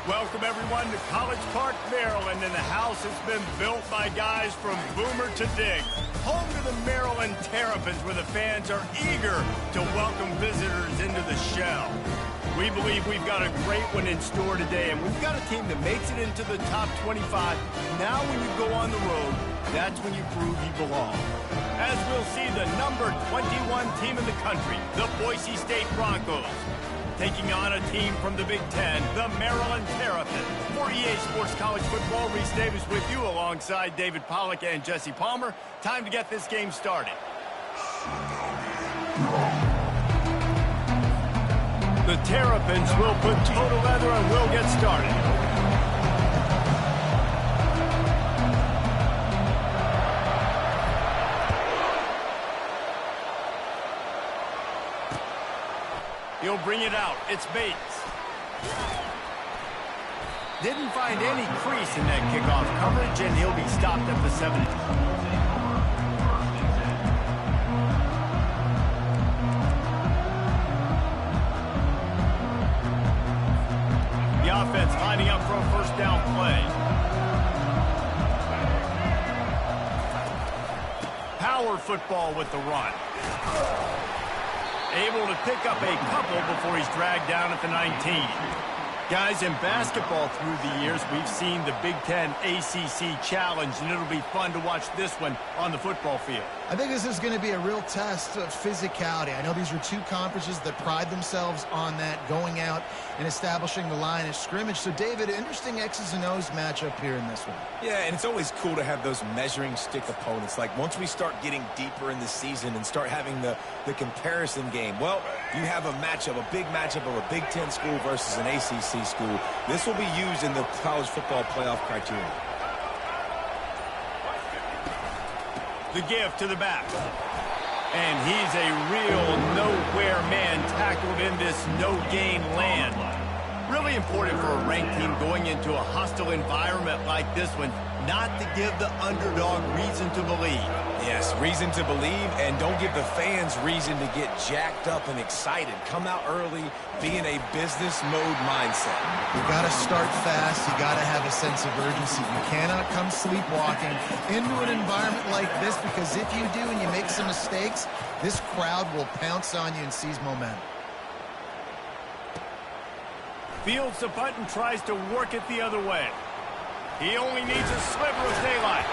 Welcome, everyone, to College Park, Maryland, and the house has been built by guys from Boomer to Dig. Home to the Maryland Terrapins, where the fans are eager to welcome visitors into the shell. We believe we've got a great one in store today, and we've got a team that makes it into the top 25. Now when you go on the road, that's when you prove you belong. As we'll see, the number 21 team in the country, the Boise State Broncos, taking on a team from the Big Ten, the Maryland Terrapins. For EA Sports College Football, Reese Davis with you alongside David Pollack and Jesse Palmer. Time to get this game started. The Terrapins will put total leather and will get started. He'll bring it out. It's Bates. Didn't find any crease in that kickoff coverage, and he'll be stopped at the 70. The offense lining up for a first down play. Power football with the run. Able to pick up a couple before he's dragged down at the 19. Guys, in basketball through the years, we've seen the Big Ten ACC Challenge, and it'll be fun to watch this one on the football field. I think this is going to be a real test of physicality. I know these are two conferences that pride themselves on that, going out and establishing the line of scrimmage. So, David, interesting X's and O's matchup here in this one. Yeah, and it's always cool to have those measuring stick opponents. Like, once we start getting deeper in the season and start having the comparison game, well, you have a big matchup of a Big Ten school versus an ACC school. This will be used in the college football playoff criteria. The give to the back. And he's a real nowhere man tackled in this no-gain land. Really important for a ranked team going into a hostile environment like this one, not to give the underdog reason to believe. Yes, reason to believe, and don't give the fans reason to get jacked up and excited. Come out early, be in a business mode mindset. You got to start fast. You got to have a sense of urgency. You cannot come sleepwalking into an environment like this, because if you do and you make some mistakes, this crowd will pounce on you and seize momentum. Fields the punt and tries to work it the other way. He only needs a sliver of daylight.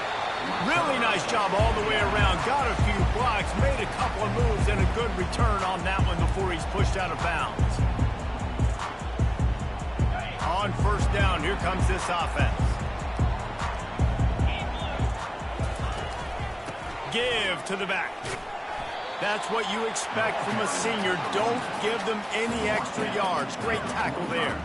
Really nice job all the way around. Got a few blocks, made a couple of moves, and a good return on that one before he's pushed out of bounds. On first down, here comes this offense. Give to the back. That's what you expect from a senior. Don't give them any extra yards. Great tackle there.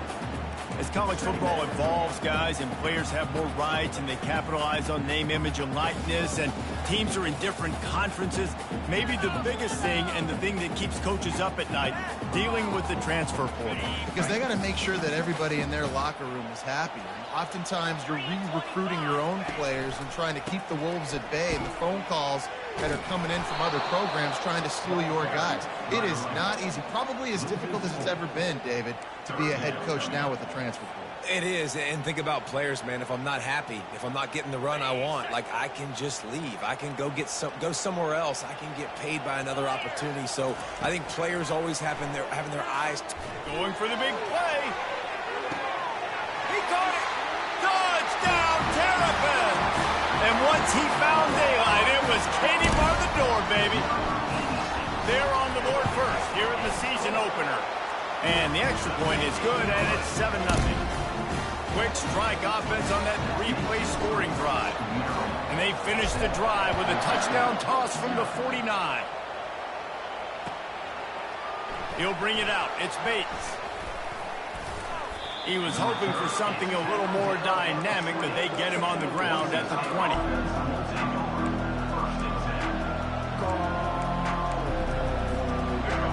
As college football evolves, guys, and players have more rights and they capitalize on name, image, and likeness, and teams are in different conferences, maybe the biggest thing and the thing that keeps coaches up at night, dealing with the transfer portal. Because they got to make sure that everybody in their locker room is happy. And oftentimes you're re-recruiting your own players and trying to keep the wolves at bay, and the phone calls that are coming in from other programs trying to steal your guys. It is not easy. Probably as difficult as it's ever been, David, to be a head coach now with the transfer portal. It is, and think about players, man. If I'm not happy, if I'm not getting the run I want, like, I can just leave. I can go somewhere else. I can get paid by another opportunity. So I think players always having their eyes. Going for the big play. He caught it. Touchdown, Terrapins! And once he found daylight, it was Katie bar the door, baby. They're on the board first here in the season opener. And the extra point is good, and it's 7-0. Quick strike offense on that three-play scoring drive. And they finish the drive with a touchdown toss from the 49. He'll bring it out. It's Bates. He was hoping for something a little more dynamic, but they get him on the ground at the 20.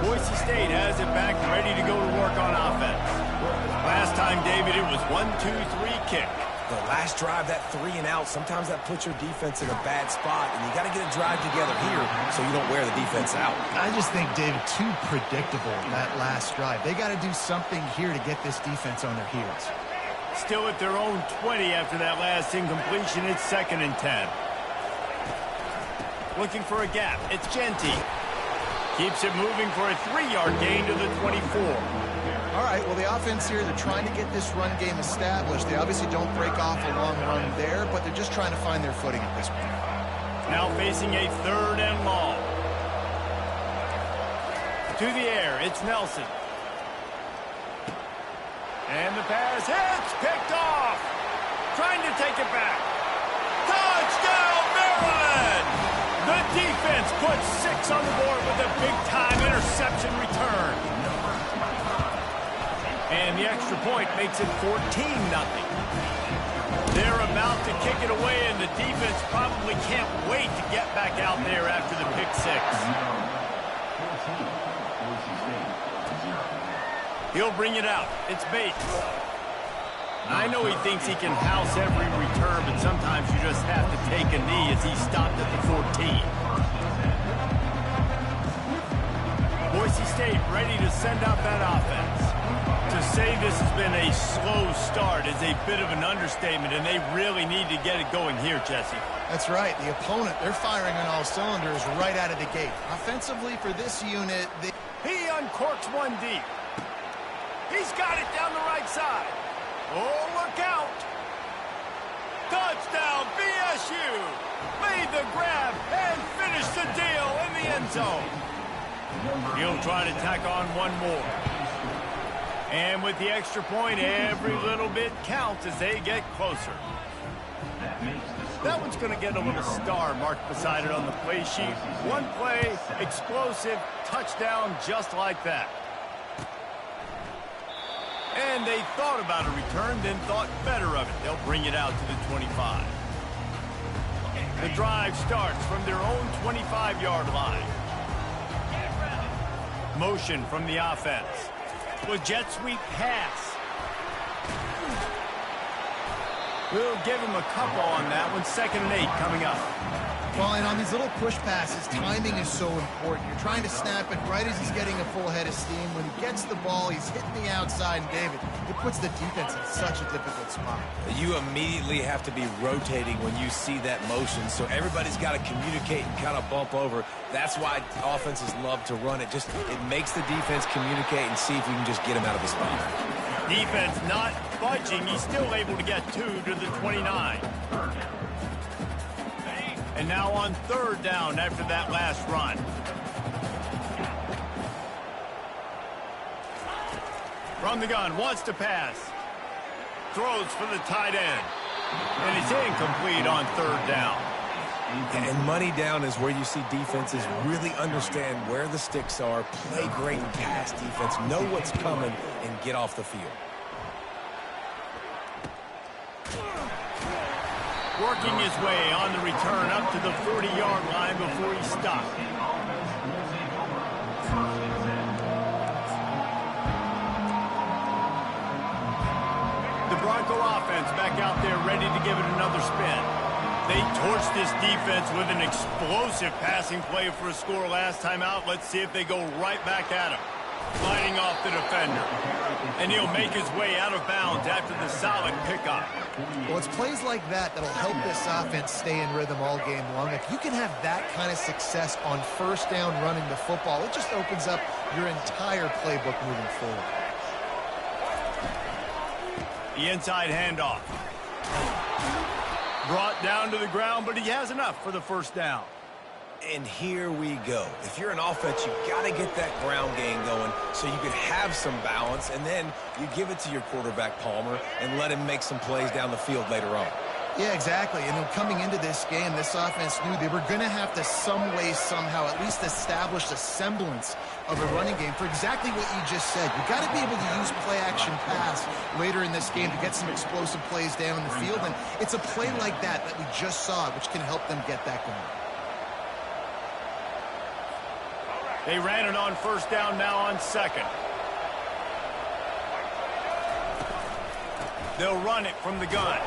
Boise State has it back, ready to go to work on offense. Last time, David, it was 1-2-3 kick. The last drive, that 3 and out, sometimes that puts your defense in a bad spot, and you got to get a drive together here so you don't wear the defense out. I just think, David, too predictable, that last drive. They got to do something here to get this defense on their heels. Still at their own 20 after that last incompletion. It's 2nd and 10. Looking for a gap. It's Genty. Keeps it moving for a 3-yard gain to the 24. All right, well, the offense here, they're trying to get this run game established. They obviously don't break off a long run there, but they're just trying to find their footing at this point. Now facing a 3rd and long. To the air, it's Nelson. And the pass hits, picked off. Trying to take it back. Touchdown, Maryland! The defense puts 6 on the board with a big-time interception return. And the extra point makes it 14-0. They're about to kick it away, and the defense probably can't wait to get back out there after the pick 6. He'll bring it out. It's Bates. I know he thinks he can house every return, but sometimes you just have to take a knee as he stopped at the 14. Boise State ready to send out that offense. To say this has been a slow start is a bit of an understatement, and they really need to get it going here, Jesse. That's right. The opponent, they're firing on all cylinders right out of the gate. Offensively for this unit, he uncorks one deep. He's got it down the right side. Oh, look out. Touchdown, BSU. Made the grab and finished the deal in the end zone. He'll try to tack on one more. And with the extra point, every little bit counts as they get closer. That one's going to get a little star marked beside it on the play sheet. One play, explosive, touchdown just like that. And they thought about a return, then thought better of it. They'll bring it out to the 25. The drive starts from their own 25-yard line. Motion from the offense. With jet sweep pass. We'll give him a couple on that one. 2nd and 8 coming up. Well, and on these little push passes, timing is so important. You're trying to snap it right as he's getting a full head of steam. When he gets the ball, he's hitting the outside, and David, it puts the defense in such a difficult spot. You immediately have to be rotating when you see that motion, so everybody's got to communicate and kind of bump over. That's why offenses love to run it. Just it makes the defense communicate and see if you can just get him out of the spot. Defense not budging. He's still able to get 2 to the 29. And now on 3rd down after that last run. From the gun, wants to pass. Throws for the tight end. And it's incomplete on 3rd down. And money down is where you see defenses really understand where the sticks are, play great pass defense, know what's coming, and get off the field. Working his way on the return up to the 40-yard line before he stopped. The Bronco offense back out there ready to give it another spin. They torched this defense with an explosive passing play for a score last time out. Let's see if they go right back at him. Fighting off the defender. And he'll make his way out of bounds after the solid pickup. Well, it's plays like that that'll help this offense stay in rhythm all game long. If you can have that kind of success on 1st down running the football, it just opens up your entire playbook moving forward. The inside handoff. Brought down to the ground, but he has enough for the 1st down. And here we go. If you're an offense, you got to get that ground game going so you can have some balance, and then you give it to your quarterback, Palmer, and let him make some plays down the field later on. Yeah, exactly. And coming into this game, this offense knew they were going to have to some way, somehow, at least establish a semblance of a running game for exactly what you just said. You got to be able to use play-action pass later in this game to get some explosive plays down the field. And it's a play like that we just saw, which can help them get that going. They ran it on first down, now on second. They'll run it from the gun.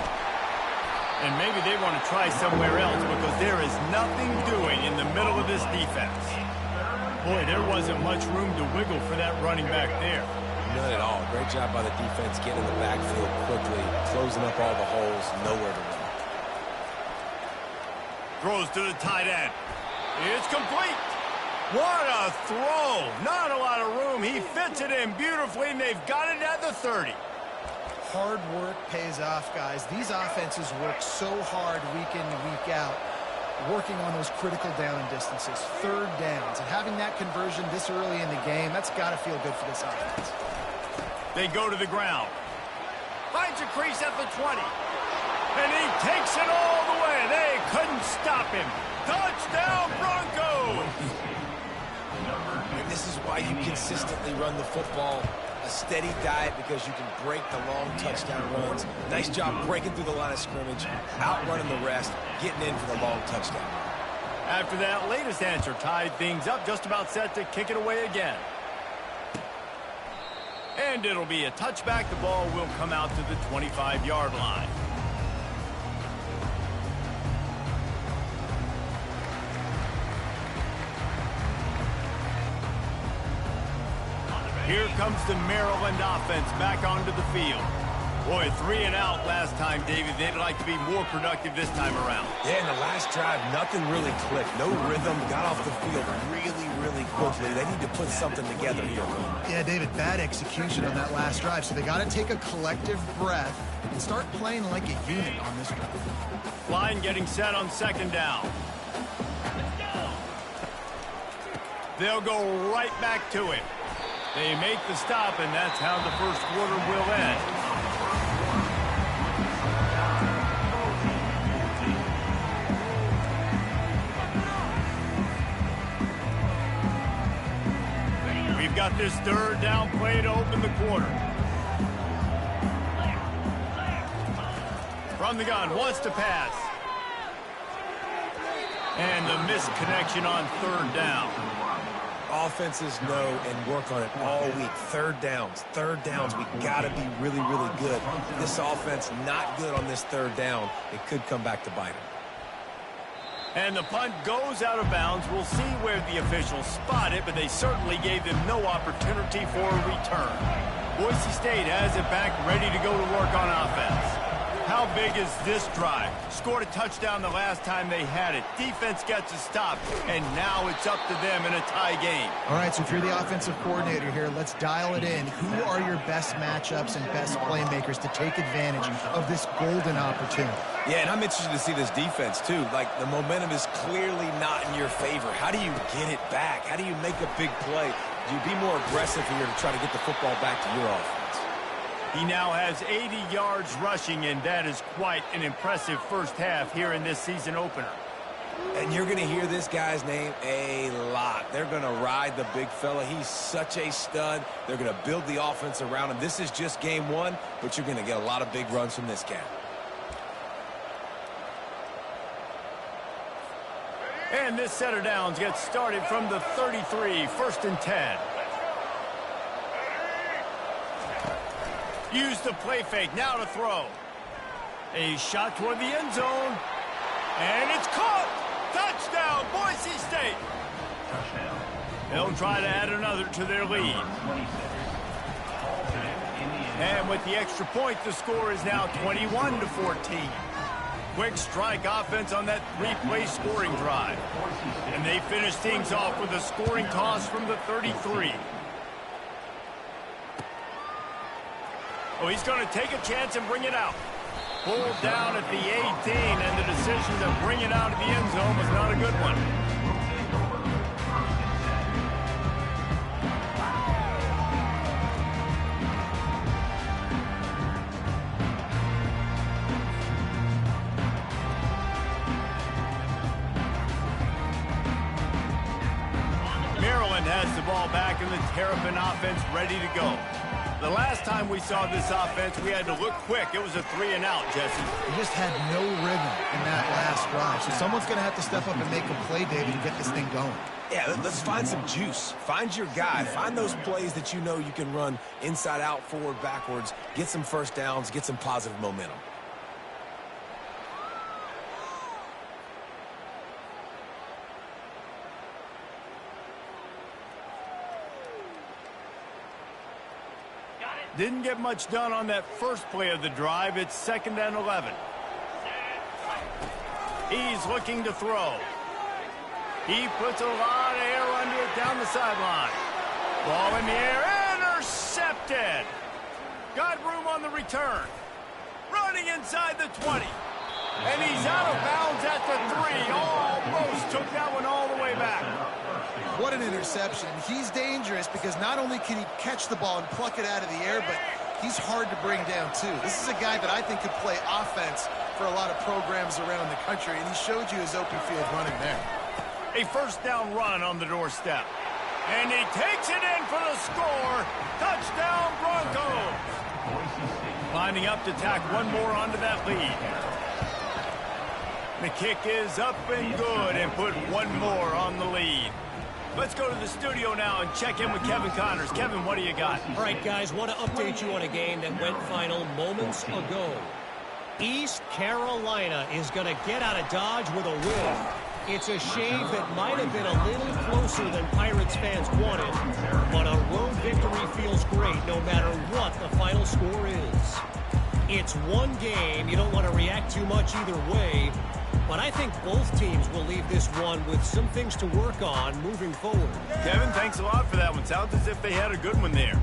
And maybe they want to try somewhere else because there is nothing doing in the middle of this defense. Boy, there wasn't much room to wiggle for that running back there. None at all. Great job by the defense getting in the backfield quickly, closing up all the holes, nowhere to run. Throws to the tight end. It's complete. What a throw. Not a lot of room. He fits it in beautifully, and they've got it at the 30. Hard work pays off, guys. These offenses work so hard week in and week out, working on those critical down distances, third downs, and having that conversion this early in the game, that's got to feel good for this offense. They go to the ground. Finds a crease at the 20. And he takes it all the way. They couldn't stop him. Touchdown, Broncos! And this is why you consistently run the football. A steady diet because you can break the long touchdown runs. Nice job breaking through the line of scrimmage, outrunning the rest, getting in for the long touchdown. After that latest answer tied things up, just about set to kick it away again. And it'll be a touchback. The ball will come out to the 25-yard line. Here comes the Maryland offense back onto the field. Boy, 3 and out last time, David. They'd like to be more productive this time around. Yeah, in the last drive, nothing really clicked. No rhythm, got off the field really quickly. They need to put something together here. Yeah, David, bad execution on that last drive. So they got to take a collective breath and start playing like a unit on this drive. Line getting set on second down. They'll go right back to it. They make the stop, and that's how the first quarter will end. We've got this third down play to open the quarter. From the gun, wants to pass. And the missed connection on third down. Offenses know and work on it all week. Third downs, we got to be really good. This offense not good on this third down. It could come back to bite them. And the punt goes out of bounds. We'll see where the officials spot it, but they certainly gave them no opportunity for a return. Boise State has it back, ready to go to work on offense. How big is this drive? Scored a touchdown the last time they had it. Defense gets a stop, and now it's up to them in a tie game. All right, so if you're the offensive coordinator here, let's dial it in. Who are your best matchups and best playmakers to take advantage of this golden opportunity? Yeah, and I'm interested to see this defense, too. Like, the momentum is clearly not in your favor. How do you get it back? How do you make a big play? Do you be more aggressive here to try to get the football back to your offense? He now has 80 yards rushing, and that is quite an impressive first half here in this season opener. And you're going to hear this guy's name a lot. They're going to ride the big fella. He's such a stud. They're going to build the offense around him. This is just game one, but you're going to get a lot of big runs from this guy. And this set of downs gets started from the 33, first and 10. Use the play fake, now to throw. A shot toward the end zone. And it's caught! Touchdown, Boise State! They'll try to add another to their lead. And with the extra point, the score is now 21-14. Quick strike offense on that three-play scoring drive. And they finish things off with a scoring toss from the 33. Oh, he's going to take a chance and bring it out. Pulled down at the 18, and the decision to bring it out of the end zone was not a good one. has the ball back and the Terrapin offense ready to go. The last time we saw this offense, we had to look quick. It was a 3-and-out, Jesse. They just had no rhythm in that last drive. So someone's going to have to step up and make a play, David, to get this thing going. Yeah, let's find some juice. Find your guy. Find those plays that you know you can run inside out, forward, backwards. Get some first downs. Get some positive momentum. Didn't get much done on that first play of the drive. It's 2nd and 11. He's looking to throw. He puts a lot of air under it down the sideline. Ball in the air, intercepted. Got room on the return. Running inside the 20. And he's out of bounds at the 3. Almost took that one all the way back. What an interception. He's dangerous because not only can he catch the ball and pluck it out of the air, but he's hard to bring down, too. This is a guy that I think could play offense for a lot of programs around the country, and he showed you his open field running there. A first down run on the doorstep. And he takes it in for the score. Touchdown, Broncos. Lining up to tack one more onto that lead. The kick is up and good and put one more on the lead. Let's go to the studio now and check in with Kevin Connors. Kevin, what do you got? All right, guys, want to update you on a game that went final moments ago. East Carolina is going to get out of Dodge with a win. It's a shave that might have been a little closer than Pirates fans wanted, but a road victory feels great no matter what the final score is. It's one game. You don't want to react too much either way, but I think both teams will leave this one with some things to work on moving forward. Kevin, thanks a lot for that one. Sounds as if they had a good one there.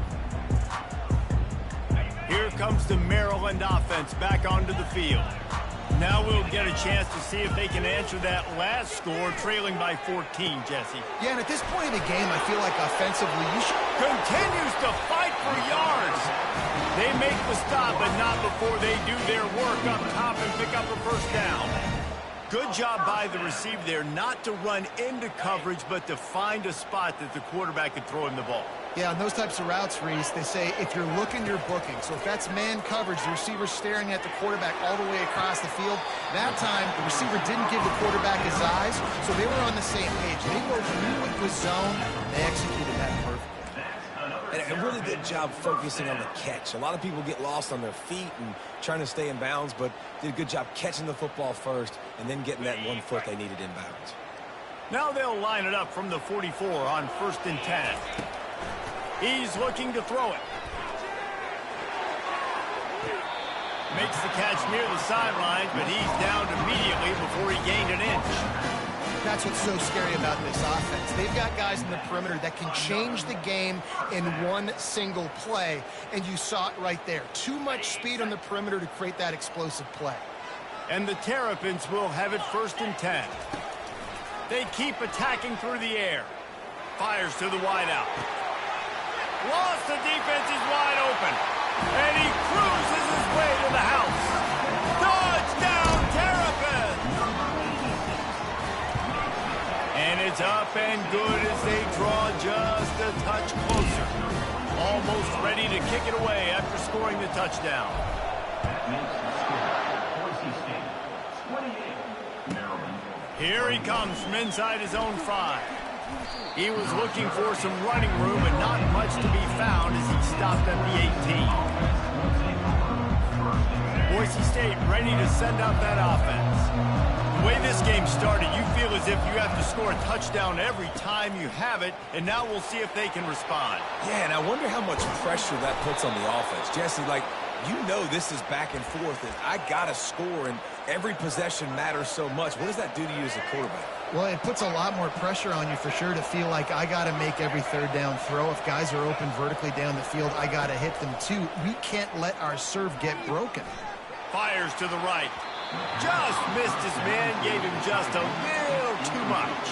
Here comes the Maryland offense back onto the field. Now we'll get a chance to see if they can answer that last score, trailing by 14, Jesse. Yeah, and at this point in the game, I feel like offensively, you should... Continues to fight for yards. They make the stop, but not before they do their work up top and pick up a first down. Good job by the receiver there, not to run into coverage, but to find a spot that the quarterback could throw him the ball. Yeah, on those types of routes, Reese, they say if you're looking, you're booking. So if that's man coverage, the receiver's staring at the quarterback all the way across the field. That time, the receiver didn't give the quarterback his eyes, so they were on the same page. They both knew it was zone. They executed that perfectly. And a really good job focusing on the catch. A lot of people get lost on their feet and trying to stay in bounds, but did a good job catching the football first and then getting that 1 foot they needed in bounds. Now they'll line it up from the 44 on 1st and 10. He's looking to throw it. Makes the catch near the sidelines, but he's down immediately before he gained an inch. That's what's so scary about this offense. They've got guys in the perimeter that can change the game in one single play, and you saw it right there. Too much speed on the perimeter to create that explosive play. And the Terrapins will have it 1st and 10. They keep attacking through the air. Fires to the wideout. Lost, the defense is wide open. And he cruises his way to the house. Touchdown, Terrapins! And it's up and good as they draw just a touch closer. Almost ready to kick it away after scoring the touchdown. Here he comes from inside his own 5. He was looking for some running room and not much to be found as he stopped at the 18. Boise State ready to send out that offense. The way this game started, you feel as if you have to score a touchdown every time you have it, and now we'll see if they can respond. Yeah, and I wonder how much pressure that puts on the offense. Jesse, like, you know this is back and forth, and I got to score, and every possession matters so much. What does that do to you as a quarterback? Well, it puts a lot more pressure on you for sure to feel like I got to make every third down throw. If guys are open vertically down the field, I got to hit them too. We can't let our serve get broken. Fires to the right. Just missed his man, gave him just a little too much.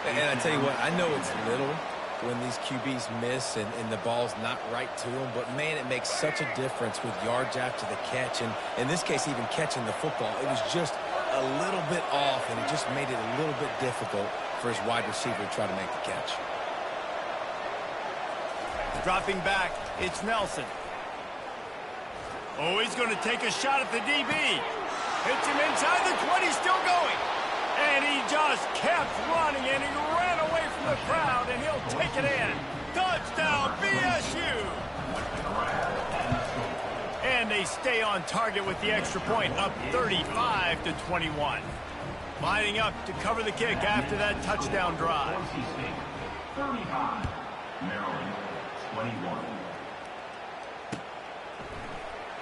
And I tell you what, I know it's little when these QBs miss and the ball's not right to them, but man, it makes such a difference with yards after the catch, and in this case, even catching the football. It was just a little bit off, and it just made it a little bit difficult for his wide receiver to try to make the catch. Dropping back, it's Nelson. Oh, he's going to take a shot at the DB. Hits him inside the 20, still going. And he just kept running, and he ran away from the crowd, and he'll take it in. Touchdown, BSU! And they stay on target with the extra point, up 35-21. Lining up to cover the kick after that touchdown drive. 35, Maryland, 21.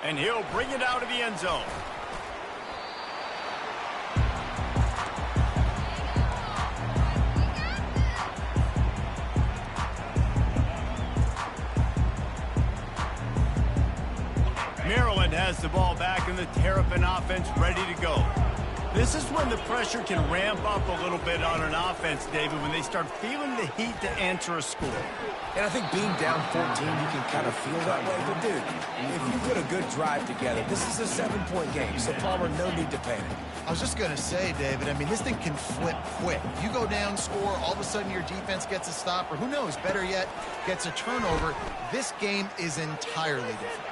And he'll bring it out of the end zone. Maryland has the ball back and the Terrapin offense ready to go. This is when the pressure can ramp up a little bit on an offense, David, when they start feeling the heat to answer a score. And I think being down 14, you can kind of feel that way. But, dude, if you put a good drive together, this is a 7-point game, so Palmer, no need to panic. I was just going to say, David, I mean, this thing can flip quick. You go down, score, all of a sudden your defense gets a stop, or who knows, better yet, gets a turnover. This game is entirely different.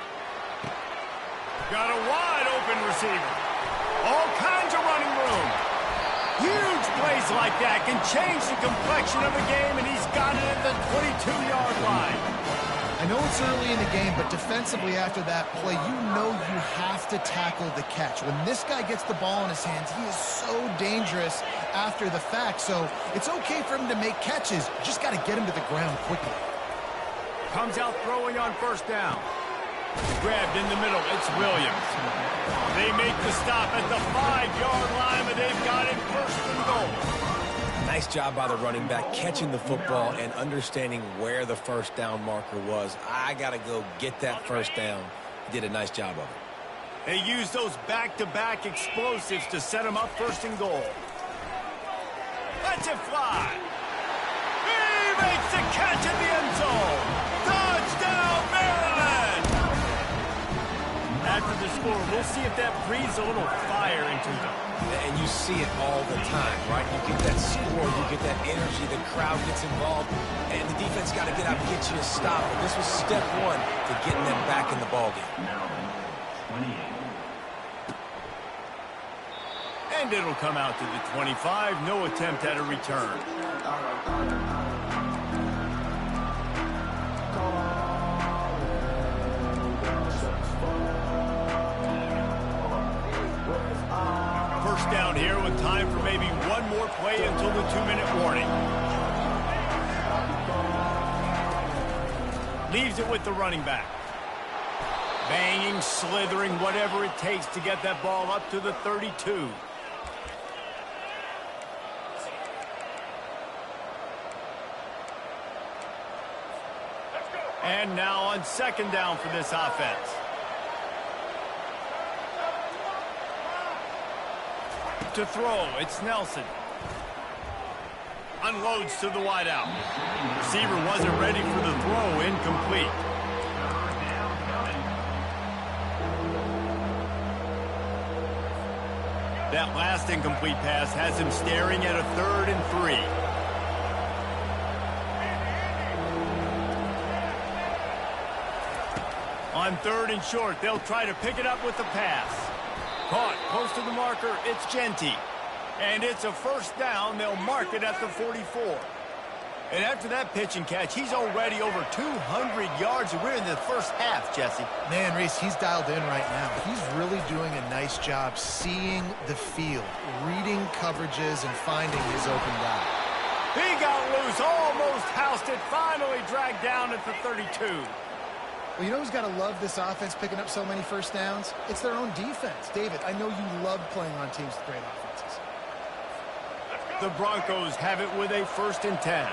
Got a wide open receiver. All kinds of running room. Huge plays like that can change the complexion of a game, and he's got it at the 22-yard line. I know it's early in the game, but defensively after that play, you know you have to tackle the catch. When this guy gets the ball in his hands, he is so dangerous after the fact. So it's okay for him to make catches. You just got to get him to the ground quickly. Comes out throwing on first down. Grabbed in the middle, it's Williams. They make the stop at the 5-yard line, but they've got it first and goal. Nice job by the running back catching the football and understanding where the first down marker was. I got to go get that first down. He did a nice job of it. They use those back-to-back explosives to set them up first and goal. Let's it fly. He makes the catch in the end zone. Touchdown, Maryland! After the score, we'll see if that breathes a little fire into them. And you see it all the time, right? You get that score, you get that energy, the crowd gets involved, and the defense got to get out and get you a stop. But this was step one to getting them back in the ballgame. And it'll come out to the 25. No attempt at a return. First down here with time for maybe one more play until the 2-minute warning. Leaves it with the running back. Banging, slithering, whatever it takes to get that ball up to the 32. And now on second down for this offense. To throw, it's Nelson. Unloads to the wideout. Receiver wasn't ready for the throw, incomplete. That last incomplete pass has him staring at a 3rd and 3. On 3rd and short, they'll try to pick it up with the pass. Caught close to the marker, it's Genty. And it's a first down, they'll mark it at the 44. And after that pitch and catch, he's already over 200 yards. We're in the first half, Jesse. Man, Reese, he's dialed in right now. He's really doing a nice job seeing the field, reading coverages, and finding his open guy. He got loose, almost housed it, finally dragged down at the 32. Well, you know who's got to love this offense picking up so many first downs? It's their own defense. David, I know you love playing on teams with great offenses. The Broncos have it with a 1st and 10.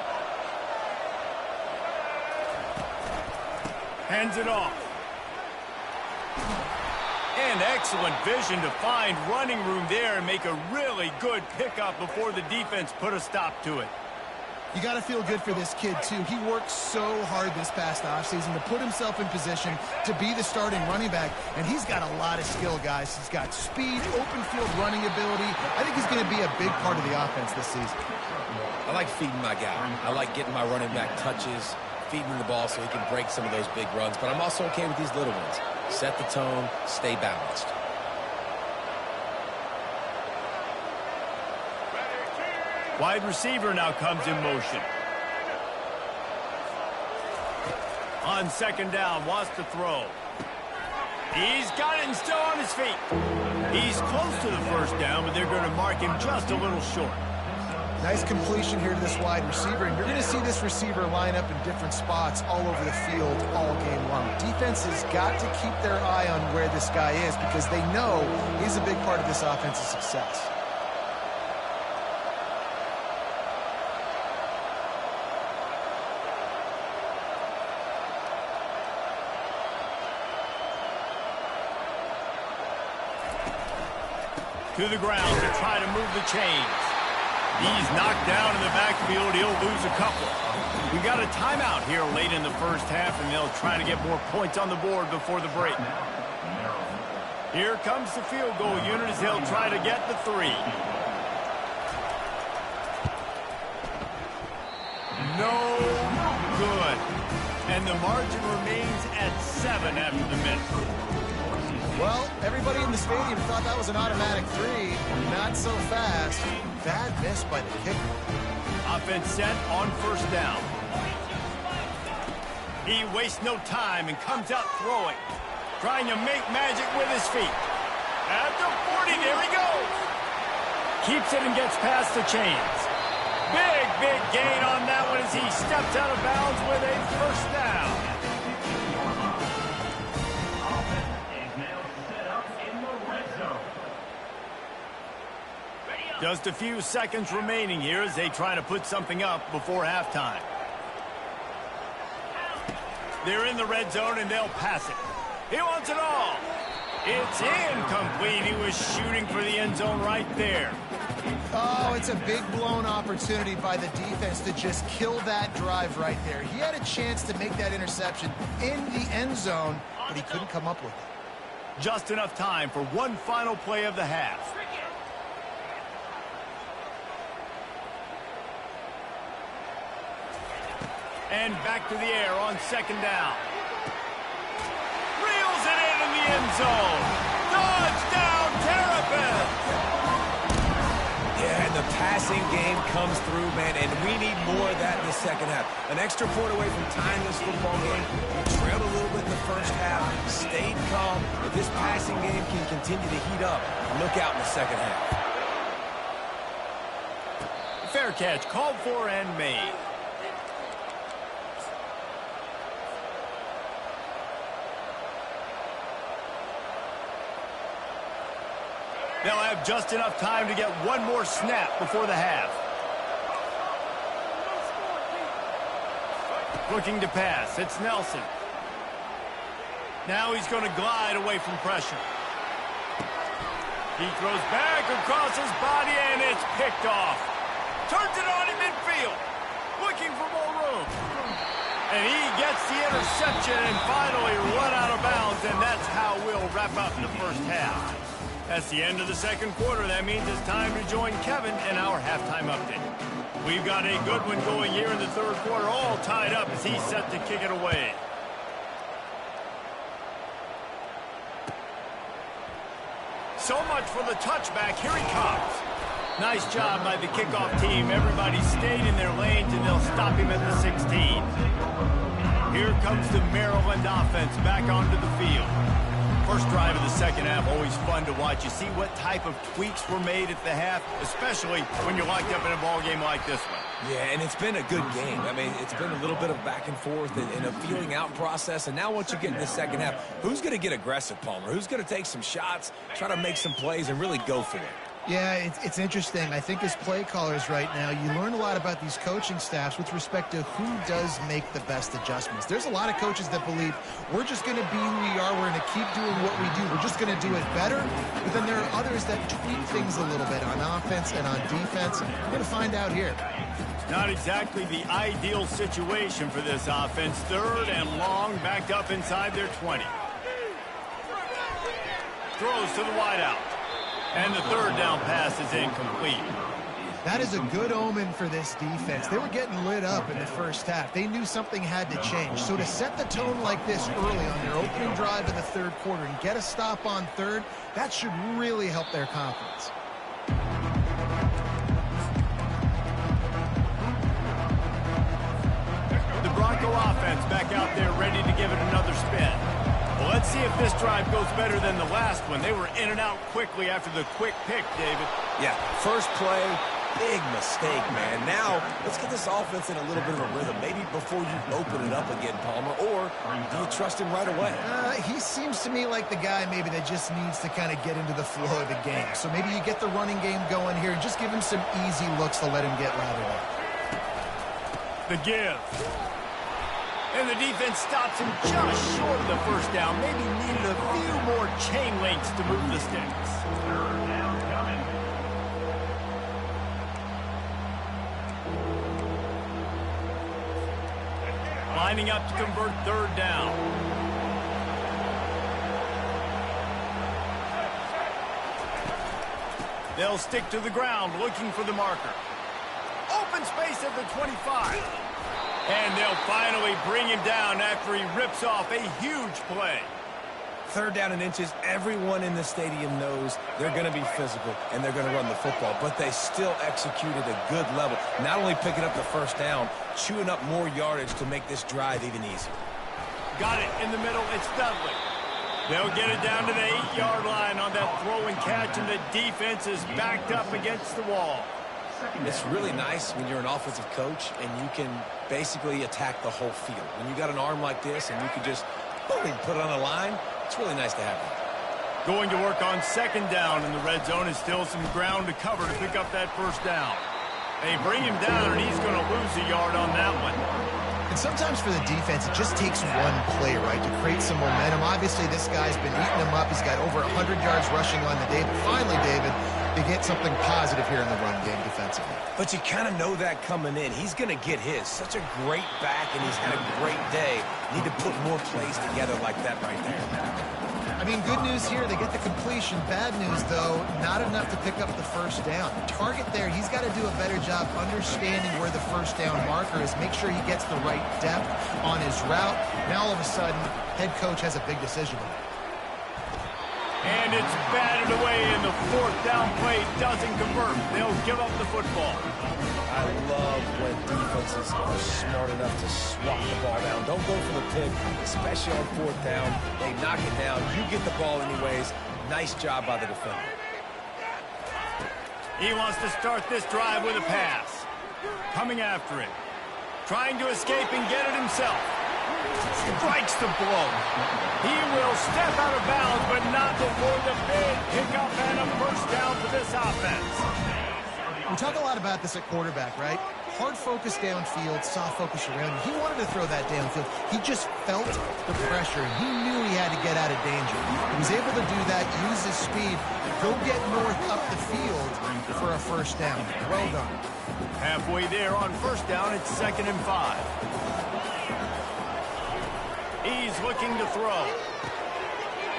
Hands it off. And excellent vision to find running room there and make a really good pickup before the defense put a stop to it. You got to feel good for this kid, too. He worked so hard this past offseason to put himself in position to be the starting running back, and he's got a lot of skill, guys. He's got speed, open field running ability. I think he's going to be a big part of the offense this season. I like feeding my guy. I like getting my running back touches. feeding him the ball so he can break some of those big runs, but I'm also okay with these little ones. Set the tone, stay balanced. Wide receiver now comes in motion. On second down, wants to throw. He's got it and still on his feet. He's close to the first down, but they're going to mark him just a little short. Nice completion here to this wide receiver, and you're going to see this receiver line up in different spots all over the field all game long. Defense has got to keep their eye on where this guy is because they know he's a big part of this offense's success. To the ground to try to move the chains. He's knocked down in the backfield. He'll lose a couple. We've got a timeout here late in the first half, and they'll try to get more points on the board before the break. Here comes the field goal unit as they'll try to get the 3. No good. And the margin remains at 7 after the minute. Well, everybody in the stadium thought that was an automatic 3. Not so fast. Bad miss by the kicker. Offense set on first down. He wastes no time and comes out throwing. Trying to make magic with his feet. At the 40, there he goes. Keeps it and gets past the chains. Big gain on that one as he steps out of bounds with a first down. Just a few seconds remaining here as they try to put something up before halftime. They're in the red zone and they'll pass it. He wants it all. It's incomplete. He was shooting for the end zone right there. Oh, it's a big blown opportunity by the defense to just kill that drive right there. He had a chance to make that interception in the end zone, but he couldn't come up with it. Just enough time for one final play of the half. And back to the air on second down. Reels it in the end zone. Touchdown, Terrapins! Yeah, and the passing game comes through, man, and we need more of that in the second half. An extra point away from tying this football game. We trailed a little bit in the first half, stayed calm. If this passing game can continue to heat up, look out in the second half. Fair catch, called for and made. They'll have just enough time to get one more snap before the half. Looking to pass. It's Nelson. Now he's going to glide away from pressure. He throws back across his body, and it's picked off. Turns it on in midfield. Looking for more room. And he gets the interception and finally run out of bounds, and that's how we'll wrap up the first half. That's the end of the second quarter. That means it's time to join Kevin in our halftime update. We've got a good one going here in the third quarter, all tied up as he's set to kick it away. So much for the touchback. Here he comes. Nice job by the kickoff team. Everybody stayed in their lanes, and they'll stop him at the 16. Here comes the Maryland offense back onto the field. First drive of the second half, always fun to watch. You see what type of tweaks were made at the half, especially when you're locked up in a ball game like this one. Yeah, and it's been a good game. I mean, it's been a little bit of back and forth and a feeling out process. And now once you get in the second half, who's going to get aggressive, Palmer? Who's going to take some shots, try to make some plays, and really go for it? Yeah, it's interesting. I think as play callers right now, you learn a lot about these coaching staffs with respect to who does make the best adjustments. There's a lot of coaches that believe we're just going to be who we are. We're going to keep doing what we do. We're just going to do it better. But then there are others that tweak things a little bit on offense and on defense. We're going to find out here. Not exactly the ideal situation for this offense. Third and long, backed up inside their 20. Throws to the wideout. And the third down pass is incomplete. That is a good omen for this defense. They were getting lit up in the first half. They knew something had to change. So to set the tone like this early on their opening drive of the third quarter and get a stop on third, that should really help their confidence. The Bronco offense back out there ready to give it another spin. Well, let's see if this drive goes better than the last one. They were in and out quickly after the quick pick, David. Yeah, first play, big mistake, man. Now, let's get this offense in a little bit of a rhythm. Maybe before you open it up again, Palmer, or do you trust him right away? He seems to me like the guy maybe that just needs to kind of get into the flow of the game. So maybe you get the running game going here and just give him some easy looks to let him get lathered up. The give. And the defense stops him just short of the first down. Maybe needed a few more chain links to move the sticks. Third down coming. Lining up to convert third down. They'll stick to the ground looking for the marker. Open space at the 25. And they'll finally bring him down after he rips off a huge play. Third down and inches, everyone in the stadium knows they're going to be physical and they're going to run the football, but they still executed a good level. Not only picking up the first down, chewing up more yardage to make this drive even easier. Got it in the middle. It's Dudley. They'll get it down to the 8-yard line on that throw and catch, and the defense is backed up against the wall. It's really nice when you're an offensive coach and you can basically attack the whole field. When you got an arm like this and you can just put it on the line, it's really nice to have that. Going to work on second down in the red zone is still some ground to cover to pick up that first down. They bring him down, and he's going to lose a yard on that one. And sometimes for the defense, it just takes one play, right, to create some momentum. Obviously, this guy's been eating them up. He's got over 100 yards rushing on the day. But finally, David, they get something positive here in the run game defensively. But you kind of know that coming in. He's going to get his. Such a great back, and he's had a great day. Need to put more plays together like that right there. I mean, good news here, they get the completion. Bad news, though, not enough to pick up the first down. The target there, he's got to do a better job understanding where the first down marker is, make sure he gets the right depth on his route. Now, all of a sudden, head coach has a big decision to make. And it's batted away, and the fourth down play doesn't convert. They'll give up the football. I love when defenses are smart enough to swat the ball down. Don't go for the pick, especially on fourth down. They knock it down. You get the ball anyways. Nice job by the defender. He wants to start this drive with a pass. Coming after it. Trying to escape and get it himself. Strikes the blow. He will step out of bounds, but not before the big pickup and a first down for this offense. We talk a lot about this at quarterback, right? Hard focus downfield, soft focus around. He wanted to throw that downfield. He just felt the pressure, and he knew he had to get out of danger. He was able to do that, use his speed, go get north up the field for a first down. Well done. Halfway there on first down, it's 2nd and 5. He's looking to throw.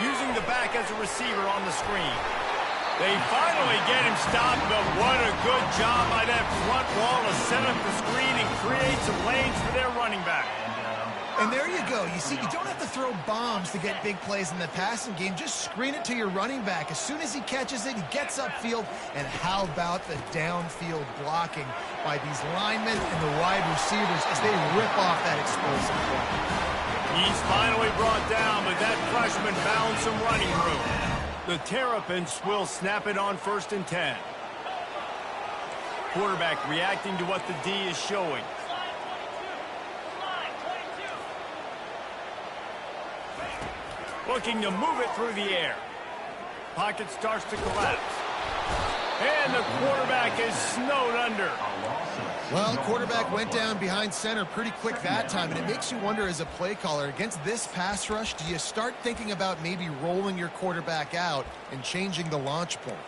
Using the back as a receiver on the screen. They finally get him stopped, but what a good job by that front wall to set up the screen and create some lanes for their running back. And there you go. You see, you don't have to throw bombs to get big plays in the passing game. Just screen it to your running back. As soon as he catches it, he gets upfield. And how about the downfield blocking by these linemen and the wide receivers as they rip off that explosive play. He's finally brought down, but that freshman found some running room. The Terrapins will snap it on 1st and 10. Quarterback reacting to what the D is showing. Looking to move it through the air. Pocket starts to collapse. And the quarterback is snowed under. Well, quarterback went down behind center pretty quick that time, and it makes you wonder as a play caller, against this pass rush, do you start thinking about maybe rolling your quarterback out and changing the launch point?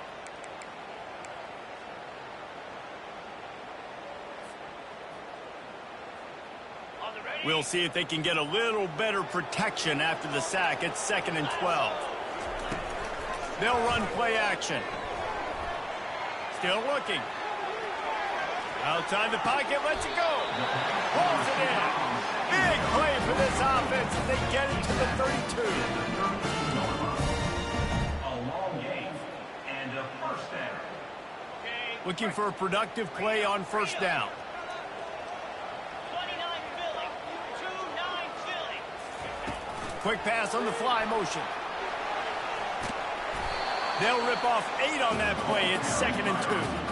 We'll see if they can get a little better protection after the sack. It's 2nd and 12. They'll run play action. Still looking. Outside the pocket, lets it go. Pulls it in. Big play for this offense as they get it to the 32. A long game and a first down. Looking for a productive play on first down. 29 Philly. 2-9 Philly. Quick pass on the fly motion. They'll rip off 8 on that play. It's 2nd and 2.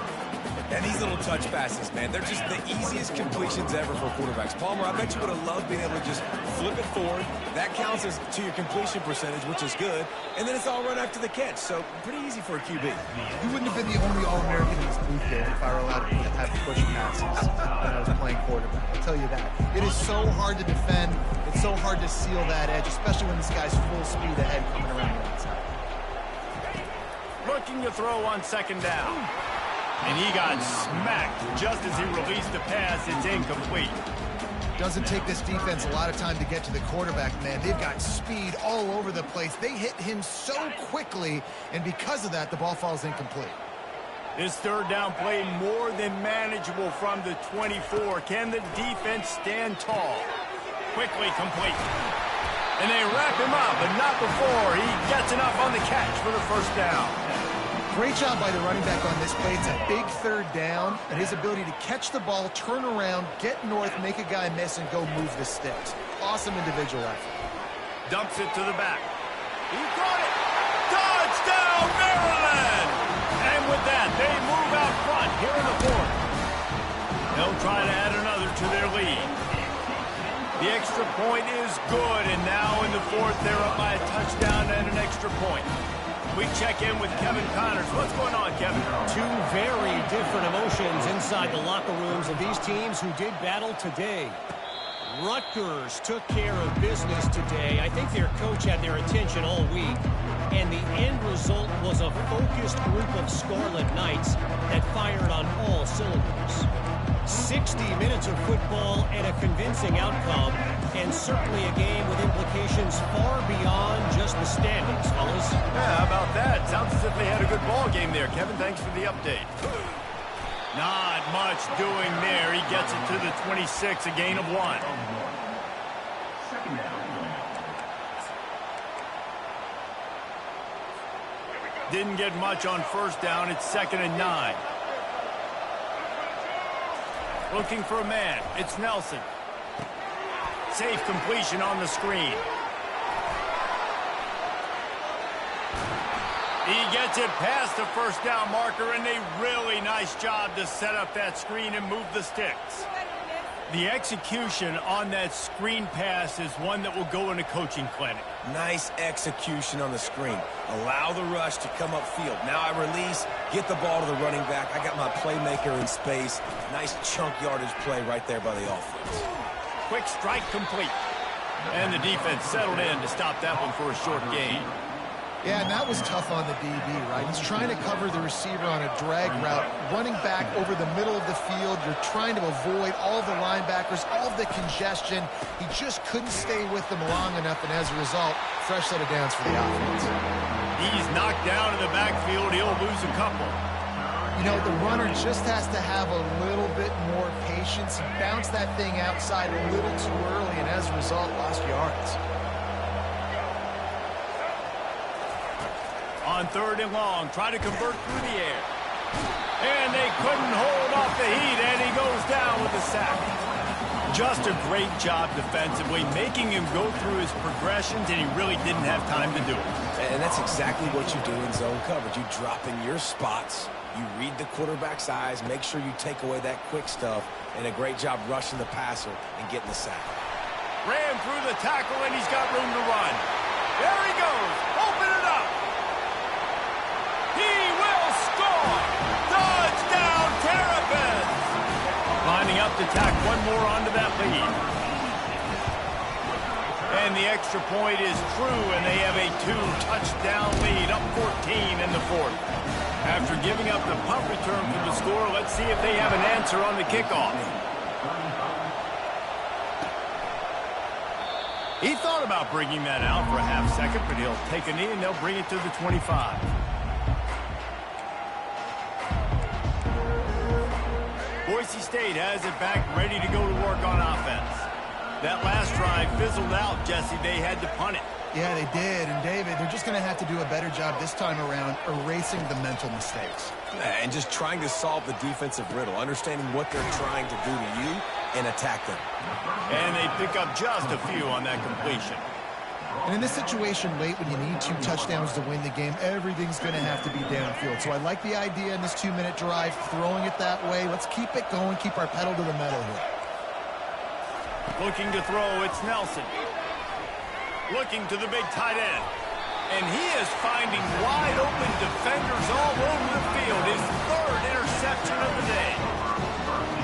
And these little touch passes, man, they're just the easiest completions ever for quarterbacks. Palmer, I bet you would have loved being able to just flip it forward. That counts as to your completion percentage, which is good. And then it's all run after the catch. So pretty easy for a QB. You wouldn't have been the only All-American in this booth game if I were allowed to have push passes when I was playing quarterback. I'll tell you that. It is so hard to defend. It's so hard to seal that edge, especially when this guy's full speed ahead coming around the outside. Looking to throw on 2nd down. And he got smacked just as he released the pass. It's incomplete. Doesn't take this defense a lot of time to get to the quarterback, man. They've got speed all over the place. They hit him so quickly, and because of that, the ball falls incomplete. This 3rd down play more than manageable from the 24. Can the defense stand tall? Quickly complete. And they wrap him up, but not before he gets enough on the catch for the 1st down. Great job by the running back on this play. It's a big 3rd down, and his ability to catch the ball, turn around, get north, make a guy miss, and go move the sticks. Awesome individual effort. Dumps it to the back. He got it! Touchdown, Maryland! And with that, they move out front here in the 4th. They'll try to add another to their lead. The extra point is good, and now in the 4th, they're up by a touchdown and an extra point. We check in with Kevin Connors. What's going on, Kevin? 2 very different emotions inside the locker rooms of these teams who did battle today. Rutgers took care of business today. I think their coach had their attention all week. And the end result was a focused group of Scarlet Knights that fired on all cylinders. 60 minutes of football and a convincing outcome, and certainly a game with implications far beyond just the standings, fellas. Yeah, how about that? Sounds as if they had a good ball game there. Kevin, thanks for the update. Not much doing there. He gets it to the 26, a gain of 1. Second down. Didn't get much on 1st down. It's 2nd and 9. Looking for a man. It's Nelson. Safe completion on the screen. He gets it past the 1st down marker, and a really nice job to set up that screen and move the sticks. The execution on that screen pass is one that will go in a coaching clinic. Nice execution on the screen. Allow the rush to come upfield. Now I release, get the ball to the running back. I got my playmaker in space. Nice chunk yardage play right there by the offense. Quick strike complete. And the defense settled in to stop that one for a short gain. Yeah, and that was tough on the DB, right? He's trying to cover the receiver on a drag route, running back over the middle of the field. You're trying to avoid all the linebackers, all the congestion. He just couldn't stay with them long enough, and as a result, fresh set of downs for the offense. He's knocked down in the backfield. He'll lose a couple. You know, the runner just has to have a little bit more patience. He bounced that thing outside a little too early, and as a result, lost yards. On 3rd and long, try to convert through the air. And they couldn't hold off the heat, and he goes down with a sack. Just a great job defensively, making him go through his progressions, and he really didn't have time to do it. And that's exactly what you do in zone coverage. You drop in your spots, you read the quarterback's eyes, make sure you take away that quick stuff, and a great job rushing the passer and getting the sack. Ran through the tackle, and he's got room to run. There he goes. Open it up. He will score! Touchdown, Terrapins! Lining up to tack one more onto that lead. And the extra point is true, and they have a 2-touchdown lead, up 14 in the 4th. After giving up the punt return for the score, let's see if they have an answer on the kickoff. He thought about bringing that out for a half second, but he'll take a knee, and they'll bring it to the 25. Boise State has it back, ready to go to work on offense. That last drive fizzled out, Jesse. They had to punt it. Yeah, they did. And, David, they're just going to have to do a better job this time around erasing the mental mistakes. And just trying to solve the defensive riddle, understanding what they're trying to do to you and attack them. And they pick up just a few on that completion. And in this situation late when you need 2 touchdowns to win the game, everything's going to have to be downfield. So I like the idea in this 2-minute drive, throwing it that way. Let's keep it going, keep our pedal to the metal here. Looking to throw, it's Nelson. Looking to the big tight end. And he is finding wide open defenders all over the field. His 3rd interception of the day.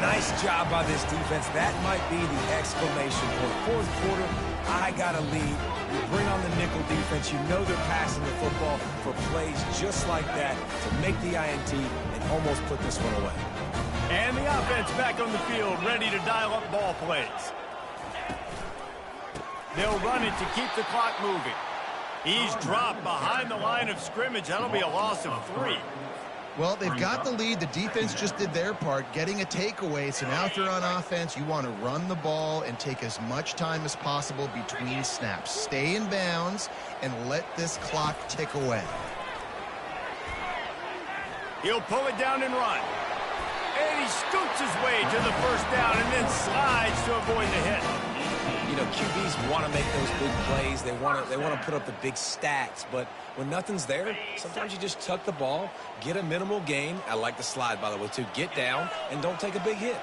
Nice job by this defense. That might be the exclamation point. 4th quarter, I got a lead. You bring on the nickel defense. You know they're passing the football for plays just like that to make the INT and almost put this one away. And the offense back on the field, ready to dial up ball plays. They'll run it to keep the clock moving. He's dropped behind the line of scrimmage. That'll be a loss of 3. Well, they've got the lead. The defense just did their part, getting a takeaway. So now if you're on offense, you want to run the ball and take as much time as possible between snaps. Stay in bounds and let this clock tick away. He'll pull it down and run. And he scoots his way to the 1st down and then slides to avoid the hit. You know, QBs want to make those big plays. They want to put up the big stats. But when nothing's there, sometimes you just tuck the ball, get a minimal gain. I like the slide, by the way, too. Get down and don't take a big hit.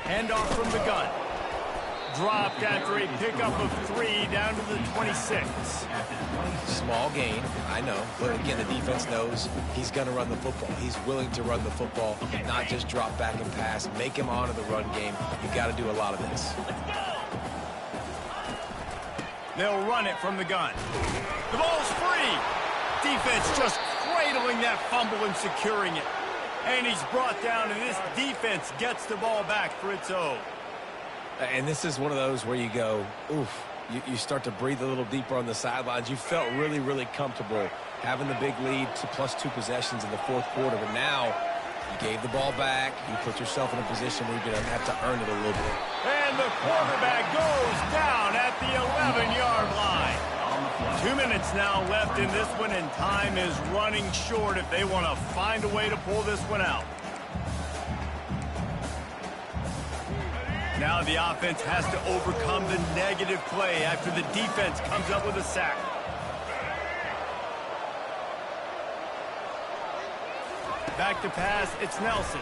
Handoff from the gun. Dropped after a pickup of 3 down to the 26. Small gain, I know. But again, the defense knows he's going to run the football. He's willing to run the football, not just drop back and pass. Make him honor the run game. You got to do a lot of this. They'll run it from the gun. The ball's free. Defense just cradling that fumble and securing it. And he's brought down, and this defense gets the ball back for its own. And this is one of those where you go, oof, you start to breathe a little deeper on the sidelines. You felt really, really comfortable having the big lead to +2 possessions in the 4th quarter. But now you gave the ball back. You put yourself in a position where you're going to have to earn it a little bit. And the quarterback goes down at the 11-yard line. 2 minutes now left in this one, and time is running short if they want to find a way to pull this one out. Now the offense has to overcome the negative play after the defense comes up with a sack. Back to pass, it's Nelson.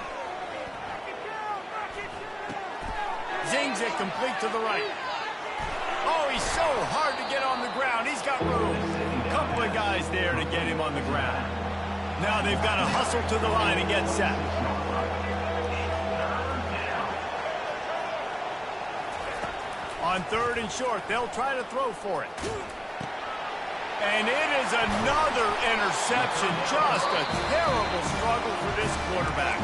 Zings it complete to the right. Oh, he's so hard to get on the ground. He's got room. A couple of guys there to get him on the ground. Now they've got to hustle to the line and get set. On 3rd and short, they'll try to throw for it. And it is another interception. Just a terrible struggle for this quarterback.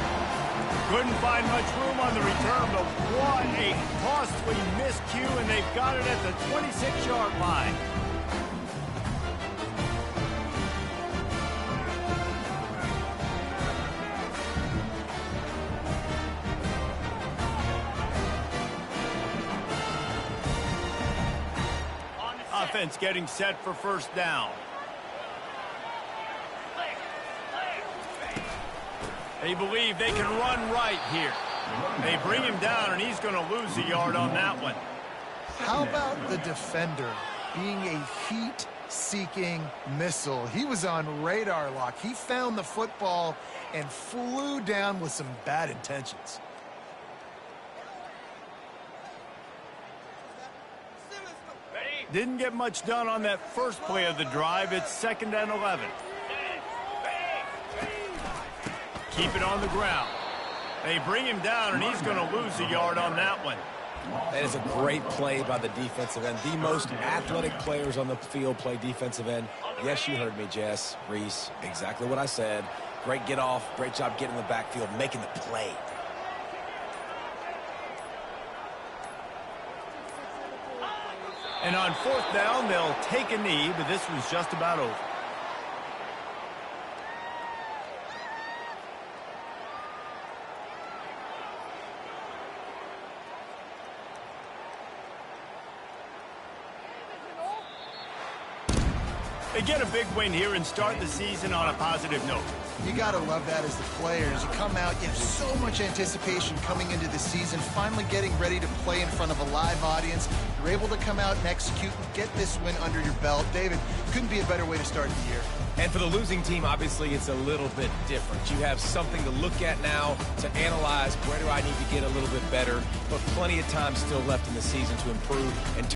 Couldn't find much room on the return, but what a costly miscue, and they've got it at the 26-yard line. Offense getting set for 1st down. They believe they can run right here. They bring him down, and he's going to lose a yard on that one. How about the defender being a heat-seeking missile? He was on radar lock. He found the football and flew down with some bad intentions. Didn't get much done on that first play of the drive. It's 2nd and 11. Keep it on the ground. They bring him down, and he's going to lose a yard on that one. That is a great play by the defensive end. The most athletic players on the field play defensive end. Yes, you heard me, Jess, Reese. Exactly what I said. Great get off. Great job getting in the backfield, making the play. And on 4th down, they'll take a knee, but this was just about over. They get a big win here and start the season on a positive note. You got to love that as the players. You come out, you have so much anticipation coming into the season, finally getting ready to play in front of a live audience. You're able to come out and execute and get this win under your belt. David, couldn't be a better way to start the year. And for the losing team, obviously, it's a little bit different. You have something to look at now, to analyze where do I need to get a little bit better, but plenty of time still left in the season to improve and